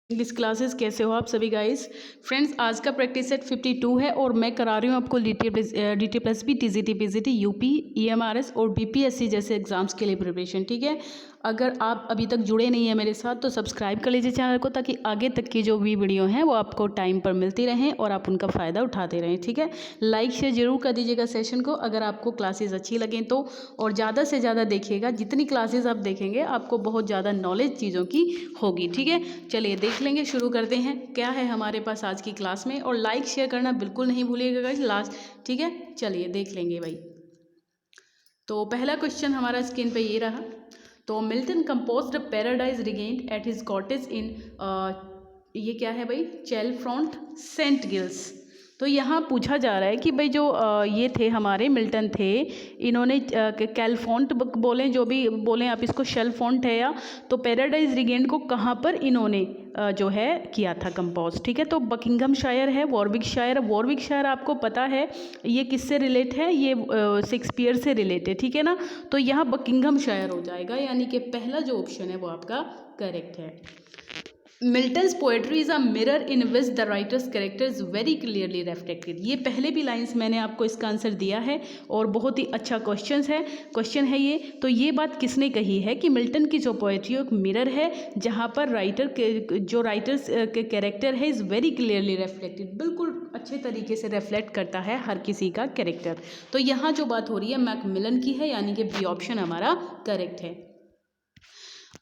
English classes कैसे हो आप सभी गाइस। फ्रेंड्स, आज का प्रैक्टिस सेट 52 है और मैं करा रही हूँ आपको D T plus B, TGT, PGT, UP, EMRS और बीपीएससी जैसे एग्जाम्स के लिए प्रिपरेशन। ठीक है, अगर आप अभी तक जुड़े नहीं हैं मेरे साथ तो सब्सक्राइब कर लीजिए चैनल को, ताकि आगे तक की जो भी वीडियो हैं वो आपको टाइम पर मिलती रहें और आप उनका फ़ायदा उठाते रहें। ठीक है, लाइक शेयर जरूर कर दीजिएगा सेशन को अगर आपको क्लासेस अच्छी लगें तो, और ज़्यादा से ज़्यादा देखिएगा। जितनी क्लासेस आप देखेंगे आपको बहुत ज़्यादा नॉलेज चीज़ों की होगी। ठीक है, चलिए देख लेंगे, शुरू करते हैं क्या है हमारे पास आज की क्लास में। और लाइक शेयर करना बिल्कुल नहीं भूलिएगा गाइस लास्ट। ठीक है, चलिए देख लेंगे भाई। तो पहला क्वेश्चन हमारा स्क्रीन पे ये रहा। तो Milton composed Paradise Regained at his cottage in, ये क्या है भाई, चेलफ्रॉन्ट, सेंट गिल्स। तो यहाँ पूछा जा रहा है कि भाई जो ये थे हमारे मिल्टन थे, इन्होंने कैलफोंट बोलें, जो भी बोलें आप इसको, शेलफोंट है या, तो पैराडाइज रिगेन्ड को कहाँ पर इन्होंने जो है किया था कंपोज। ठीक है, तो बकिंघमशायर है, वॉरविकशायर। वॉरविकशायर आपको पता है ये किससे रिलेट है, ये शेक्सपियर से रिलेट है। ठीक है ना, तो यहाँ बकिंघमशायर हो जाएगा, यानी कि पहला जो ऑप्शन है वो आपका करेक्ट है। Milton's poetry is a mirror in which the writers character is very clearly reflected. ये पहले भी लाइंस मैंने आपको इसका आंसर दिया है और बहुत ही अच्छा क्वेश्चन है ये। तो ये बात किसने कही है कि मिल्टन की जो पोएट्री एक मिरर है जहाँ पर राइटर्स के कैरेक्टर है इज़ वेरी क्लियरली रिफ्लेक्टेड, बिल्कुल अच्छे तरीके से रिफ्लेक्ट करता है हर किसी का कैरेक्टर। तो यहाँ जो बात हो रही है मैकमिलन की है, यानी कि बी ऑप्शन हमारा करेक्ट है।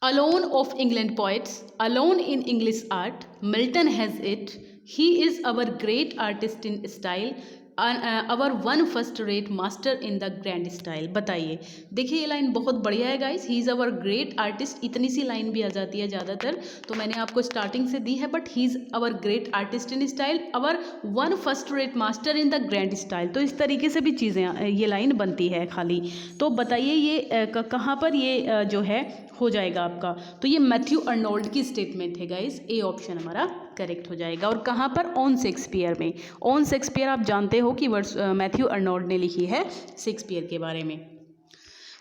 Alone of England poets, alone in English art, Milton has it. He is our great artist in style, our one first rate master in the grand style। बताइए, देखिए ये line बहुत बढ़िया है guys. He is our great artist, इतनी सी line भी आ जाती है ज़्यादातर, तो मैंने आपको स्टार्टिंग से दी है, but he is our great artist in style, our one first rate master in the grand style. तो इस तरीके से भी चीज़ें ये लाइन बनती है खाली। तो बताइए ये कहाँ पर ये जो है हो जाएगा आपका, तो ये मैथ्यू अर्नोल्ड की स्टेटमेंट है गाइस, ए ऑप्शन हमारा करेक्ट हो जाएगा। और कहाँ पर, ऑन शेक्सपियर में। ऑन शेक्सपियर आप जानते हो कि वर्ड्स मैथ्यू अर्नोल्ड ने लिखी है शेक्सपियर के बारे में।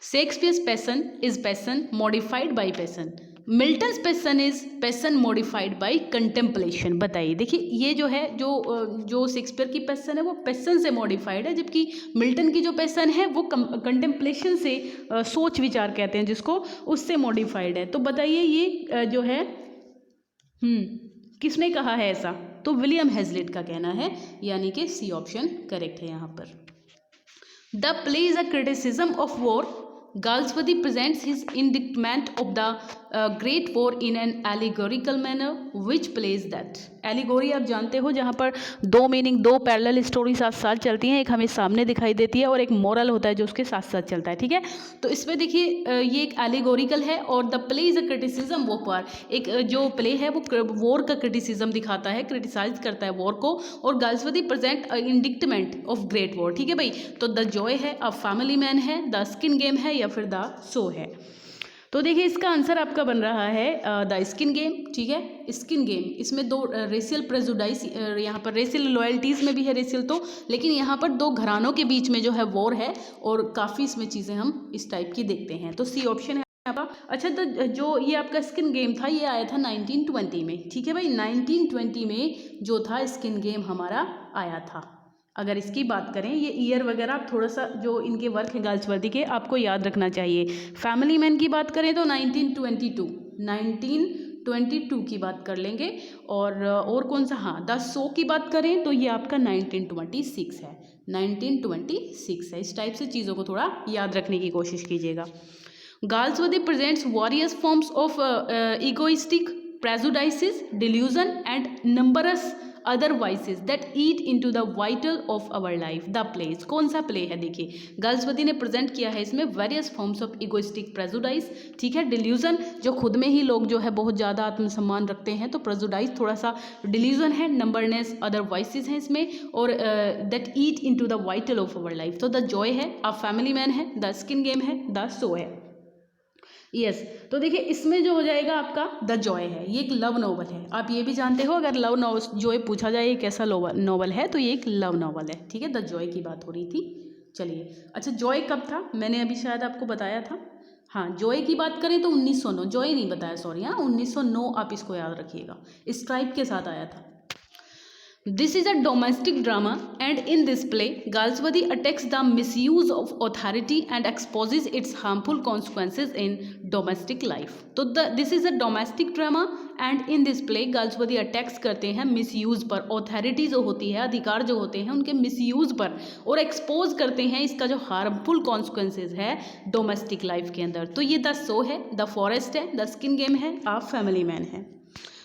Shakespeare's passion is passion modified by passion, Milton's passion is passion modified by contemplation. बताइए, देखिए ये जो है जो शेक्सपियर की पैसन है वो पैसन से मॉडिफाइड है, जबकि मिल्टन की जो पैसन है वो कंटेम्पलेशन से, सोच विचार कहते हैं जिसको, उससे मॉडिफाइड है। तो बताइए ये जो है किसने कहा है ऐसा, तो विलियम हेजलिट का कहना है, यानी कि सी ऑप्शन करेक्ट है यहाँ पर। The play is a criticism of war, Galsworthy presents his indictment of the great war in an allegorical manner. Which play is that? Allegory आप जानते हो, जहाँ पर दो मीनिंग, दो पैरेलल स्टोरी साथ साथ चलती हैं, एक हमें सामने दिखाई देती है और एक मोरल होता है जो उसके साथ साथ चलता है। ठीक है, तो इसमें देखिए ये एक एलिगोरिकल है और the play is a criticism of war. एक जो प्ले है वो वॉर का क्रिटिसिज्म दिखाता है, क्रिटिसाइज करता है वॉर को। और Galsworthy present indictment of great war. ठीक है भाई, तो द जॉय है, अ फैमिली मैन है, द स्किन गेम है या फिर द शो है। तो देखिए इसका आंसर आपका बन रहा है द स्किन गेम। ठीक है, स्किन गेम, इसमें दो रेशियल प्रेजुडाइस, यहाँ पर रेशियल लॉयल्टीज़ में भी है रेशियल, तो लेकिन यहाँ पर दो घरानों के बीच में जो है वॉर है और काफ़ी इसमें चीज़ें हम इस टाइप की देखते हैं। तो सी ऑप्शन है आपका। अच्छा, तो जो ये आपका स्किन गेम था ये आया था 1920 में। ठीक है भाई, 1920 में जो था स्किन गेम हमारा आया था। अगर इसकी बात करें, ये ईयर वगैरह आप थोड़ा सा जो इनके वर्क है गाल्सवर्दी के आपको याद रखना चाहिए। फैमिली मैन की बात करें तो 1922 की बात कर लेंगे। और कौन सा, हाँ, द शो की बात करें तो ये आपका 1926 है, 1926 है। इस टाइप से चीज़ों को थोड़ा याद रखने की कोशिश कीजिएगा। Galsworthy presents various forms of egoistic prejudices, delusion and numerous other vices that eat into the vital of our life. The plays, कौन सा प्ले है, देखिए गाल्सवर्दी ने प्रेजेंट किया है इसमें various forms of egoistic prejudice. ठीक है, डिल्यूजन, जो खुद में ही लोग जो है बहुत ज़्यादा आत्मसम्मान रखते हैं, तो प्रेजुडाइस थोड़ा सा डिल्यूजन है, नंबरनेस, अदर वाइसेस हैं इसमें, और that eat into the vital of our life. तो द जॉय है, अ फैमिली मैन है, द स्किन गेम है, द शो है। यस, तो देखिए इसमें जो हो जाएगा आपका द जॉय है, ये एक लव नॉवल है। आप ये भी जानते हो, अगर लव नॉवल जॉय पूछा जाए ये कैसा नॉवल है, तो ये एक लव नॉवल है। ठीक है, द जॉय की बात हो रही थी। चलिए, अच्छा जॉय कब था, मैंने अभी शायद आपको बताया था, हाँ, जॉय की बात करें तो 1909, जॉय नहीं बताया सॉरी, हाँ 1909 आप इसको याद रखिएगा, स्ट्राइप के साथ आया था। This is a domestic drama, and in this play, Galswadi attacks the misuse of authority and exposes its harmful consequences in domestic life. तो this is a domestic drama, and in this play, Galswadi attacks करते हैं misuse पर, authority जो होती है, अधिकार जो होते हैं उनके misuse पर, और expose करते हैं इसका जो harmful consequences है domestic life के अंदर। तो ये The Show है, The Forest है, The Skin Game है, A Family Man है।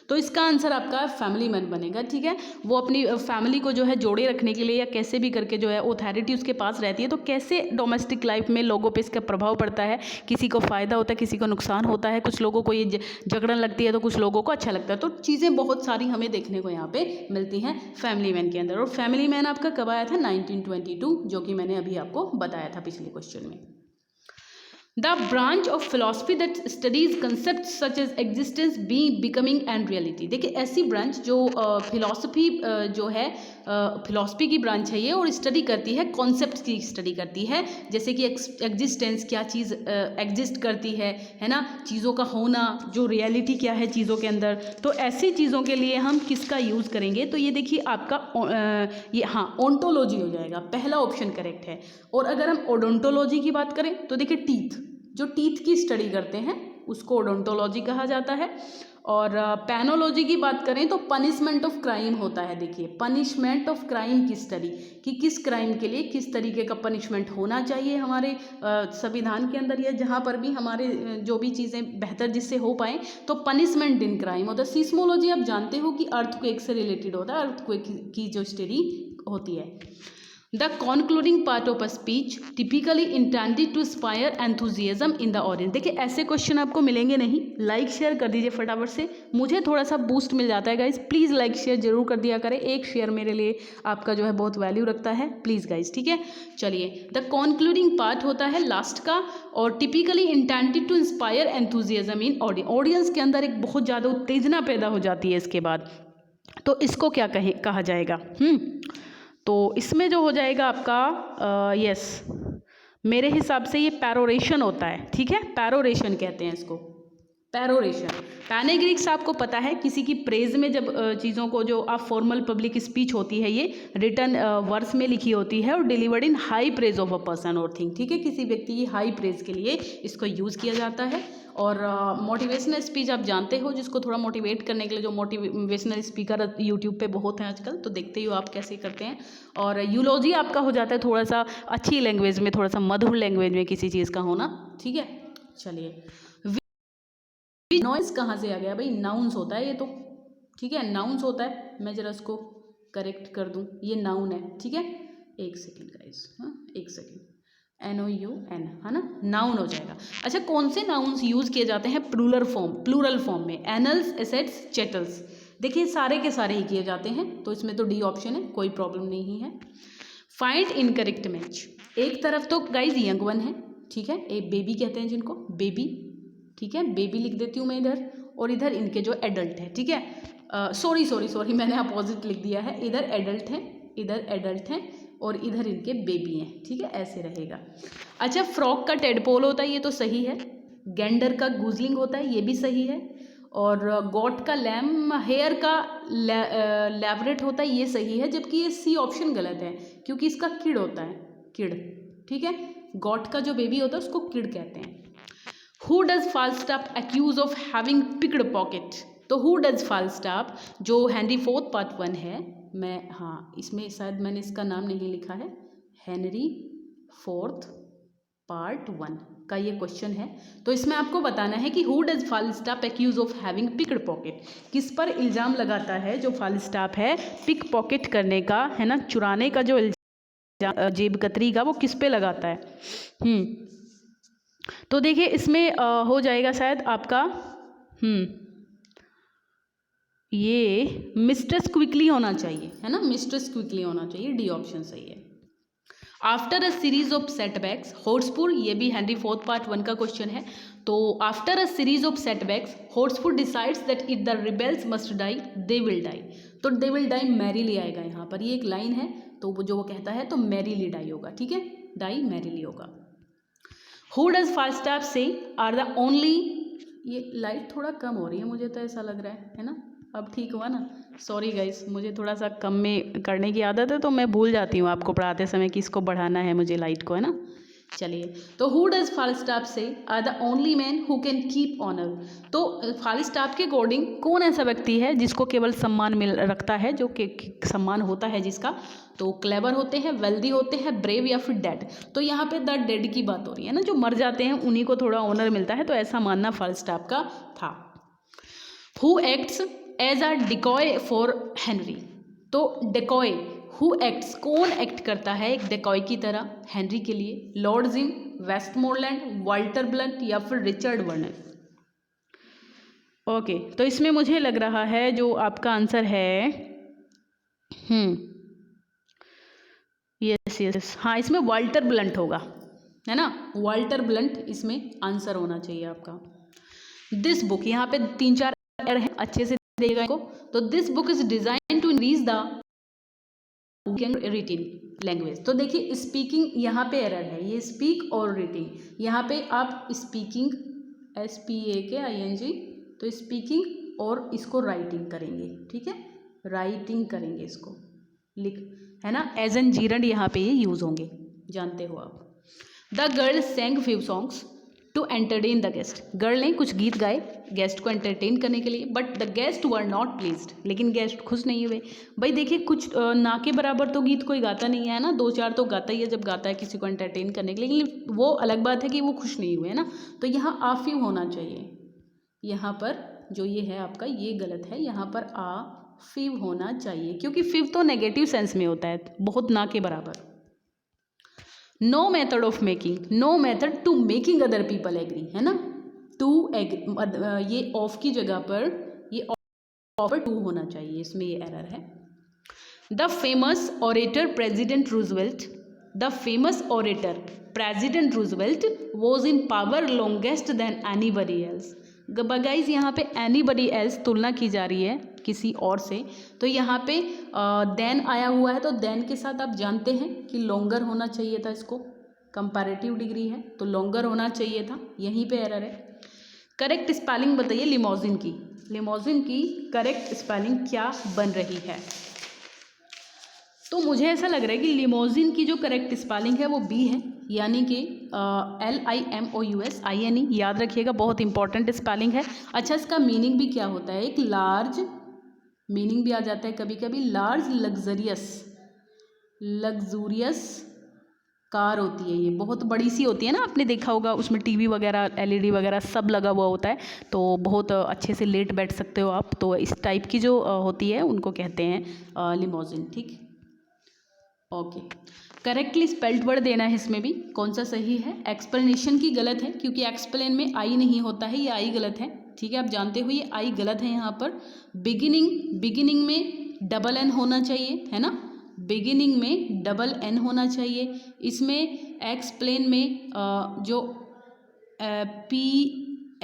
तो इसका आंसर आपका फैमिली मैन बनेगा, ठीक है। वो अपनी फैमिली को जो है जोड़े रखने के लिए या कैसे भी करके जो है अथॉरिटी उसके पास रहती है, तो कैसे डोमेस्टिक लाइफ में लोगों पे इसका प्रभाव पड़ता है, किसी को फ़ायदा होता है, किसी को नुकसान होता है, कुछ लोगों को ये झगड़न लगती है तो कुछ लोगों को अच्छा लगता है। तो चीज़ें बहुत सारी हमें देखने को यहाँ पे मिलती हैं फैमिली मैन के अंदर। और फैमिली मैन आपका कब आया था? 1922, जो कि मैंने अभी आपको बताया था पिछले क्वेश्चन में। The branch of philosophy that studies concepts such as existence, being, becoming and reality। देखिए ऐसी ब्रांच जो फिलॉसफी जो है फिलॉसफी की ब्रांच है ये, और स्टडी करती है कॉन्सेप्ट्स की स्टडी करती है, जैसे कि एग्जिस्टेंस, क्या चीज़ एग्जिस्ट करती है ना, चीज़ों का होना, जो रियलिटी क्या है चीज़ों के अंदर। तो ऐसी चीज़ों के लिए हम किसका यूज़ करेंगे? तो ये देखिए आपका ये हाँ ओंटोलॉजी हो जाएगा, पहला ऑप्शन करेक्ट है। और अगर हम ओडोंटोलॉजी की बात करें तो देखिए टीथ, जो टीथ की स्टडी करते हैं उसको ओडोंटोलॉजी कहा जाता है। और पैनोलॉजी की बात करें तो पनिशमेंट ऑफ क्राइम होता है। देखिए पनिशमेंट ऑफ क्राइम की स्टडी, कि किस क्राइम के लिए किस तरीके का पनिशमेंट होना चाहिए हमारे संविधान के अंदर, या जहाँ पर भी हमारे जो भी चीज़ें बेहतर जिससे हो पाएँ, तो पनिशमेंट इन क्राइम होता है। सिस्मोलॉजी आप जानते हो कि अर्थक्वेक से रिलेटेड होता है, अर्थक्वेक की जो स्टडी होती है। The concluding part of a speech typically intended to inspire enthusiasm in the audience। देखिए ऐसे क्वेश्चन आपको मिलेंगे नहीं। लाइक शेयर कर दीजिए फटाफट से, मुझे थोड़ा सा बूस्ट मिल जाता है गाइज। प्लीज़ लाइक शेयर जरूर कर दिया करें, एक शेयर मेरे लिए आपका जो है बहुत वैल्यू रखता है, प्लीज़ गाइज, ठीक है। चलिए द कॉन्क्लूडिंग पार्ट होता है लास्ट का, और typically intended to inspire enthusiasm in audience. Audience के अंदर एक बहुत ज़्यादा उत्तेजना पैदा हो जाती है इसके बाद, तो इसको क्या कहा जाएगा? तो इसमें जो हो जाएगा आपका यस, मेरे हिसाब से ये पैरोरेशन होता है, ठीक है, पैरोरेशन कहते हैं इसको, पैरोरेशन। पैनेग्रिक्स आपको पता है, किसी की प्रेज में जब चीज़ों को, जो आप फॉर्मल पब्लिक स्पीच होती है, ये रिटर्न वर्स में लिखी होती है और delivered in high praise of a person और थिंग, ठीक है, किसी व्यक्ति की हाई प्रेज के लिए इसको यूज़ किया जाता है। और मोटिवेशनल स्पीच आप जानते हो, जिसको थोड़ा मोटिवेट करने के लिए जो मोटिवेशनल स्पीकर यूट्यूब पे बहुत हैं आजकल, तो देखते ही हो आप कैसे करते हैं। और यूलॉजी आपका हो जाता है थोड़ा सा अच्छी लैंग्वेज में, थोड़ा सा मधुर लैंग्वेज में किसी चीज़ का होना, ठीक है। चलिए नॉइस कहाँ से आ गया भाई? नाउन्स होता है ये तो, ठीक है, नाउन्स होता है। मैं जरा इसको करेक्ट कर दूँ, ये नाउन है, ठीक है। एक सेकेंड गाइस, हाँ एक सेकेंड, NOUN है ना, नाउन हो जाएगा। अच्छा कौन से नाउन्स यूज़ किए जाते हैं प्लूरल फॉर्म में? Annals, assets, chattels. देखिए सारे के सारे ही किए जाते हैं, तो इसमें तो डी ऑप्शन है, कोई प्रॉब्लम नहीं है। Find incorrect match. एक तरफ तो गाइज यंग वन है, ठीक है, एक बेबी कहते हैं जिनको, बेबी, ठीक है, बेबी लिख देती हूँ मैं इधर, और इधर इनके जो एडल्ट है, ठीक है, सॉरी मैंने अपोजिट लिख दिया है, इधर एडल्ट हैं, इधर एडल्ट हैं और इधर इनके बेबी हैं, ठीक है, ऐसे रहेगा। अच्छा फ्रॉक का टेडपोल होता है, ये तो सही है। गैंडर का गूजलिंग होता है, ये भी सही है। और गॉट का लैम, हेयर का लैवरेट होता है, ये सही है, जबकि ये सी ऑप्शन गलत है, क्योंकि इसका किड होता है, किड, ठीक है। गॉट का जो बेबी होता है उसको किड कहते हैं। Who does Falstaff accuse of having picked pocket? तो हु डज फाल्स्टाफ जो हेनरी फोर्थ पार्ट 1 है, मैं हाँ इसमें शायद मैंने इसका नाम नहीं लिखा है, हेनरी फोर्थ पार्ट 1 का ये क्वेश्चन है। तो इसमें आपको बताना है कि who does Falstaff accuse of having picked pocket, किस पर इल्ज़ाम लगाता है जो फाल्स्टाफ है पिक पॉकेट करने का, है ना, चुराने का जो इल्ज़ाम, जेब कतरी का, वो किस पे लगाता है? तो देखिए इसमें हो जाएगा शायद आपका ये मिस्ट्रेस क्विकली होना चाहिए, है ना, मिस्ट्रेस क्विकली होना चाहिए, डी ऑप्शन सही है। After a series of setbacks, Hotspur, ये भी हेनरी फोर्थ पार्ट 1 का क्वेश्चन है। तो after a series of setbacks Hotspur decides that if the rebels must die they will die. तो दे विल डाई मैरीली आएगा यहाँ पर, ये एक लाइन है, तो वो जो वो कहता है तो मैरीली डाई होगा, ठीक है, डाई मैरीली होगा। Who does Falstaff say are the only, ये लाइट थोड़ा कम हो रही है मुझे तो ऐसा लग रहा है ना? अब ठीक हुआ ना? सॉरी गाइस, मुझे थोड़ा सा कम में करने की आदत है तो मैं भूल जाती हूँ आपको पढ़ाते समय कि इसको बढ़ाना है मुझे लाइट को, है ना? चलिए, तो who does Falstaff say are the only man who can keep honour. तो फाल्स्टाफ के अकॉर्डिंग कौन ऐसा व्यक्ति है जिसको केवल सम्मान मिल रखता है, जो सम्मान होता है जिसका? तो क्लेवर होते हैं, वेल्दी होते हैं, ब्रेव या फिर डेड। तो यहाँ पे द डेड की बात हो रही है ना, जो मर जाते हैं उन्हीं को थोड़ा ऑनर मिलता है, तो ऐसा मानना फाल्स्टाफ का था। Who acts as a decoy for Henry. तो डिकॉय, हु एक्ट्स, कौन एक्ट करता है एक डिकॉय की तरह हेनरी के लिए? Lord Jim, Westmoreland, Walter Blunt या फिर रिचर्ड वर्नर। ओके, तो इसमें मुझे लग रहा है जो आपका आंसर है, यस यस, हाँ, इसमें वाल्टर ब्लंट होगा, है ना? वाल्टर ब्लंट इसमें आंसर होना चाहिए आपका। दिस बुक, यहाँ पे 3-4 एरर हैं, अच्छे से देखिएगा इनको। तो this book is design to increase the reading language. तो देखिए, स्पीकिंग यहाँ पे एरर है, ये स्पीक और रीडिंग। यहाँ पे आप स्पीकिंग, SPAKING, तो स्पीकिंग और इसको राइटिंग करेंगे, ठीक है? राइटिंग करेंगे इसको, लिख, है ना? एज एन जीरंड यहाँ पे ये यूज होंगे, जानते हो आप। The girl sang few songs to entertain the guest. Girl ने कुछ गीत गाए गेस्ट को एंटरटेन करने के लिए, but the guest were not pleased, लेकिन गेस्ट खुश नहीं हुए। भाई देखिए, कुछ ना के बराबर तो गीत कोई गाता नहीं है ना, 2-4 तो गाता ही है जब गाता है किसी को एंटरटेन करने के लिए, लेकिन वो अलग बात है कि वो खुश नहीं हुए, है ना? तो यहाँ आफिव होना चाहिए, यहाँ पर जो ये है आपका, ये गलत है, यहाँ पर आ फिव होना चाहिए, क्योंकि फिव तो नेगेटिव सेंस में होता है, बहुत ना के बराबर। No method of making, no method to making other people agree, है ना? टू एग्री, ये ऑफ की जगह पर ये ऑफ पर टू होना चाहिए, इसमें ये एरर है। The famous orator president Roosevelt, the famous orator president Roosevelt was in power longest than anybody else. Guys यहाँ पे एनीबडी एल्स तुलना की जा रही है किसी और से, तो यहाँ पे देन आया हुआ है, तो देन के साथ आप जानते हैं कि लॉन्गर होना चाहिए था, इसको कंपैरेटिव डिग्री है तो लॉन्गर होना चाहिए था, यहीं पे एरर है। करेक्ट स्पेलिंग बताइए लिमोजिन की, लिमोजिन की करेक्ट स्पेलिंग क्या बन रही है? तो मुझे ऐसा लग रहा है कि लिमोजिन की जो करेक्ट स्पेलिंग है वो बी है, यानी कि LIMOUSINE, याद रखिएगा, बहुत इंपॉर्टेंट स्पेलिंग है। अच्छा, इसका मीनिंग भी क्या होता है? एक लार्ज मीनिंग भी आ जाता है कभी कभी, लार्ज लग्जूरियस कार होती है, ये बहुत बड़ी सी होती है ना, आपने देखा होगा, उसमें TV वगैरह LED वगैरह सब लगा हुआ होता है, तो बहुत अच्छे से लेट बैठ सकते हो आप। तो इस टाइप की जो होती है उनको कहते हैं लिमोजिन, ठीक? ओके, करेक्टली स्पेल्ड वर्ड देना है इसमें भी, कौन सा सही है? एक्सप्लेनेशन की गलत है, क्योंकि एक्सप्लेन में आई नहीं होता है, ये आई गलत है, ठीक है? आप जानते हो ये आई गलत है यहाँ पर। बिगिनिंग में डबल N होना चाहिए, है ना? बिगिनिंग में डबल N होना चाहिए। इसमें एक्सप्लेन में जो PLANA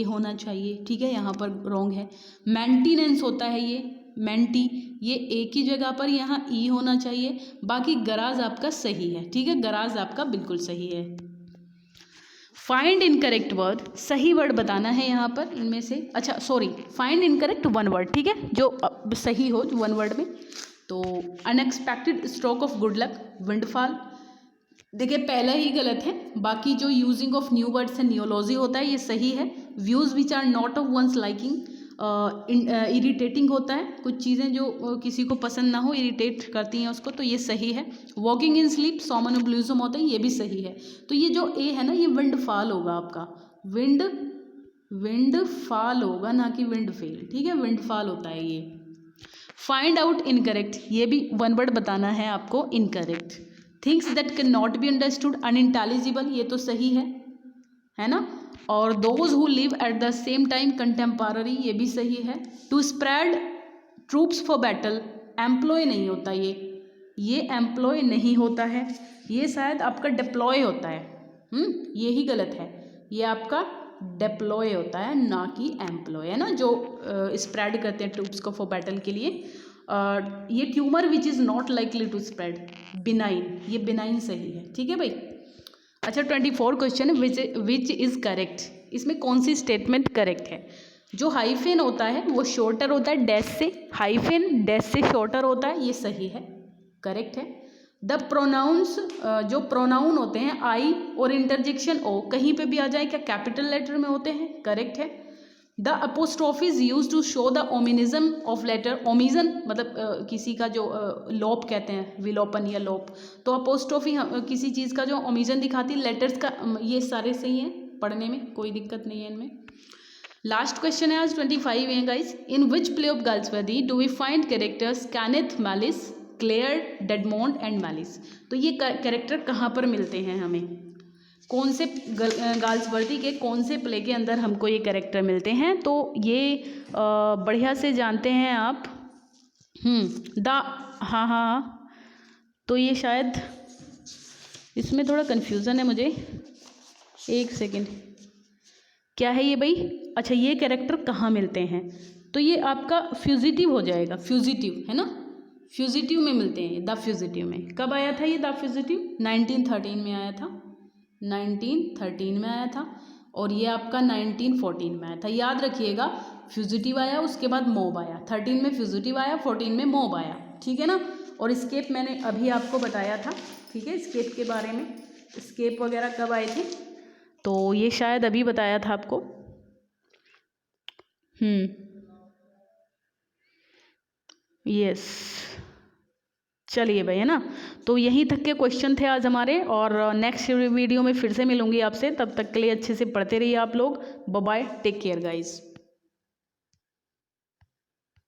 होना चाहिए, ठीक है? यहाँ पर रॉन्ग है। मेंटेनेंस होता है ये, मेंटी, ये ए की जगह पर यहाँ ई होना चाहिए। बाकी गराज आपका सही है, ठीक है? गराज आपका बिल्कुल सही है। फाइंड इनकरेक्ट वर्ड, सही वर्ड बताना है यहाँ पर इनमें से। अच्छा sorry, find incorrect one word, ठीक है? जो सही हो वन वर्ड में। तो unexpected stroke of good luck, windfall, देखिए पहला ही गलत है, बाकी जो यूजिंग ऑफ न्यू वर्ड्स है नियोलॉजी होता है, ये सही है। Views which are not of one's liking, irritating होता है, कुछ चीज़ें जो किसी को पसंद ना हो, इरिटेट करती हैं उसको, तो ये सही है। वॉकिंग इन स्लीप, सोमनोब्लिज्म होता है, ये भी सही है। तो ये जो ए है ना, ये विंड फॉल होगा आपका, विंड फॉल होगा, ना कि विंड फेल, ठीक है? विंड फॉल होता है ये। फाइंड आउट इनकरेक्ट, ये भी वन वर्ड बताना है आपको, incorrect. Things that can not be understood, unintelligible, ये तो सही है ना? और those who live at the same time, contemporary, ये भी सही है। To spread troops for battle, employ नहीं होता ये एम्प्लॉय नहीं होता है, ये शायद आपका डिप्लॉय होता है, ये ही गलत है, ये आपका डिप्लॉय होता है, ना कि एम्प्लॉय, है ना? जो स्प्रेड करते हैं ट्रूप्स को फॉर बैटल के लिए। ये tumour which is not likely to spread, benign, ये बिनाइन सही है, ठीक है भाई? अच्छा 24 क्वेश्चन है, विच इज़ करेक्ट, इसमें कौन सी स्टेटमेंट करेक्ट है। जो हाइफेन होता है वो शॉर्टर होता है डैश से, हाइफेन डैश से शॉर्टर होता है, ये सही है, करेक्ट है। द प्रोनाउंस, जो प्रोनाउन होते हैं आई और इंटरजेक्शन ओ कहीं पे भी आ जाए क्या कैपिटल लेटर में होते हैं, करेक्ट है। The apostrophe is use to show the omission of letter, omission मतलब किसी का जो लोप कहते हैं, विलोपन या लोप, तो अपोस्ट्रोफी किसी चीज़ का जो ओमिजन दिखाती है लेटर्स का, ये सारे सही हैं, पढ़ने में कोई दिक्कत नहीं है इनमें। लास्ट क्वेश्चन है आज 25 है guys. In which play of Galsworthy do we find characters Kenneth Malise, Clare, Dedmond and Malise. तो ये कैरेक्टर कहाँ पर मिलते हैं हमें, कौन से गाल्सवर्दी के कौन से प्ले के अंदर हमको ये कैरेक्टर मिलते हैं, तो ये बढ़िया से जानते हैं आप। हाँ, तो ये शायद इसमें थोड़ा कन्फ्यूज़न है मुझे, एक सेकेंड, क्या है ये भाई, अच्छा ये कैरेक्टर कहाँ मिलते हैं, तो ये आपका फ्यूजिटिव हो जाएगा, फ्यूजिटिव है ना, फ्यूजिटिव में मिलते हैं, द फ्यूजिटिव में। कब आया था ये द फ्यूजिटिव, 1913 में आया था, 1913 में आया था, और ये आपका 1914 में आया था। याद रखिएगा, फ्यूजिटिव आया उसके बाद मोब आया, 13 में फ्यूजिटिव आया, 14 में मोब आया, ठीक है ना। और स्केप मैंने अभी आपको बताया था, ठीक है, स्केप के बारे में, स्केप वगैरह कब आए थे, तो ये शायद अभी बताया था आपको। यस, चलिए भाई, है ना। तो यहीं तक के क्वेश्चन थे आज हमारे, और नेक्स्ट वीडियो में फिर से मिलूंगी आपसे, तब तक के लिए अच्छे से पढ़ते रहिए आप लोग। Bye bye, take care guys.